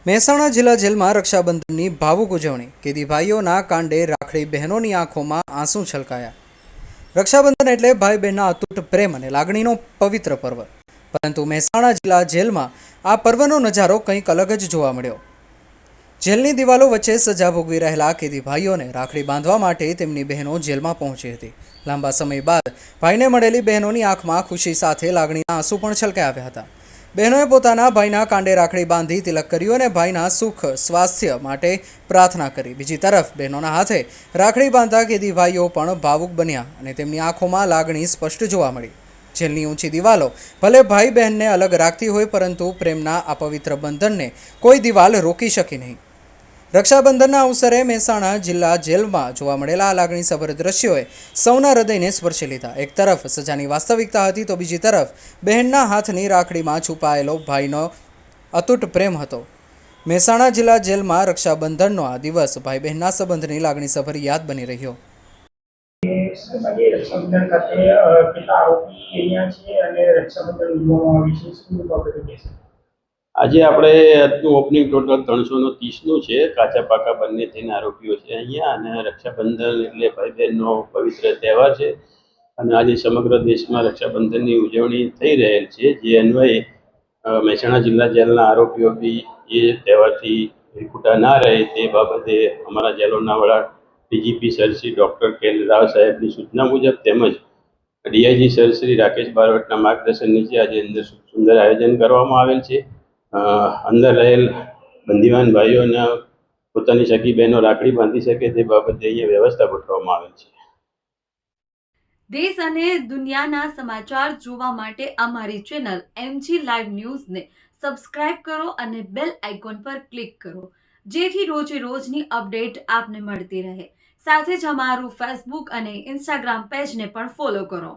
મહેસાણા જિલ્લા જેલમાં રક્ષાબંધનની ભાવુક ઉજવણી. કેદી ભાઈઓના કાંડે રાખડી બહેનોની આંખોમાં આંસુ છલકાયા. રક્ષાબંધન એટલે ભાઈ બહેનના અતૂટ પ્રેમ અને લાગણીનો પવિત્ર પર્વ. પરંતુ મહેસાણા જિલ્લા જેલમાં આ પર્વનો નજારો કંઈક અલગ જ જોવા મળ્યો. જેલની દિવાલો વચ્ચે સજા ભોગવી રહેલા કેદી ભાઈઓને રાખડી બાંધવા માટે તેમની બહેનો જેલમાં પહોંચી હતી. લાંબા સમય બાદ ભાઈને મળેલી બહેનોની આંખમાં ખુશી સાથે લાગણીના આંસુ પણ છલકાઈ આવ્યા હતા. બહેનોએ પોતાના ભાઈના કાંડે રાખડી બાંધી તિલક કર્યું અને ભાઈના સુખ સ્વાસ્થ્ય માટે પ્રાર્થના કરી. બીજી તરફ બહેનોના હાથે રાખડી બાંધતા કેદી ભાઈઓ પણ ભાવુક બન્યા અને તેમની આંખોમાં લાગણી સ્પષ્ટ જોવા મળી. જેલની ઊંચી દિવાલો ભલે ભાઈ બહેનને અલગ રાખતી હોય, પરંતુ પ્રેમના આ પવિત્ર બંધનને કોઈ દિવાલ રોકી શકી નહીં. રક્ષાબંધનના અવસરે મહેસાણા જિલ્લા જેલમાં જોવા મળેલા આ લાગણીસભર દ્રશ્યોએ સૌના હૃદયને સ્પર્શી લીધા. એક તરફ સજાની વાસ્તવિકતા હતી તો બીજી તરફ બહેનના હાથની રાખડીમાં છુપાયેલો ભાઈનો અતૂટ પ્રેમ હતો. મહેસાણા જિલ્લા જેલમાં રક્ષાબંધનનો આ દિવસ ભાઈ બહેનના સંબંધની લાગણીસભર યાદ બની રહ્યો. રક્ષાબંધન ખાતે કેટલા આરોપી અહીંયા છે અને રક્ષાબંધન ઉજવવામાં આવે છે, શું બાબતે કહેશો? આજે આપણે આજનું ઓપનિંગ ટોટલ 330નું છે. કાચા પાકા બંને થઈને આરોપીઓ છે અહીંયા. અને રક્ષાબંધન એટલે ભાઈ બહેનનો પવિત્ર તહેવાર છે અને આજે સમગ્ર દેશમાં રક્ષાબંધનની ઉજવણી થઈ રહેલ છે. જે અન્વયે મહેસાણા જિલ્લા જેલના આરોપીઓ બી એ તહેવારથી ખોટા ના રહે તે બાબતે અમારા જેલોના વડા ડીજીપી સર શ્રી ડૉક્ટર કે રાવ સાહેબની સૂચના મુજબ તેમજ ડીઆઈજી સર શ્રી રાકેશ બારવટના માર્ગદર્શન નીચે આજે અંદર સુંદર આયોજન કરવામાં આવેલ છે. અંદર રહેલ બંદીવાન ભાઈઓને પોતાની સગી બહેનો રાખડી બાંધી શકે તે બાબતે અહીંયા વ્યવસ્થા ગોઠવવામાં આવેલ છે. દેશ અને દુનિયાના સમાચાર જોવા માટે અમારી ચેનલ MG લાઈવ ન્યૂઝને સબસ્ક્રાઇબ કરો અને બેલ આઇકોન પર ક્લિક કરો, જેથી રોજે રોજની અપડેટ આપને મળતી રહે. સાથે જ અમારું ફેસબુક અને ઇન્સ્ટાગ્રામ પેજને પણ ફોલો કરો.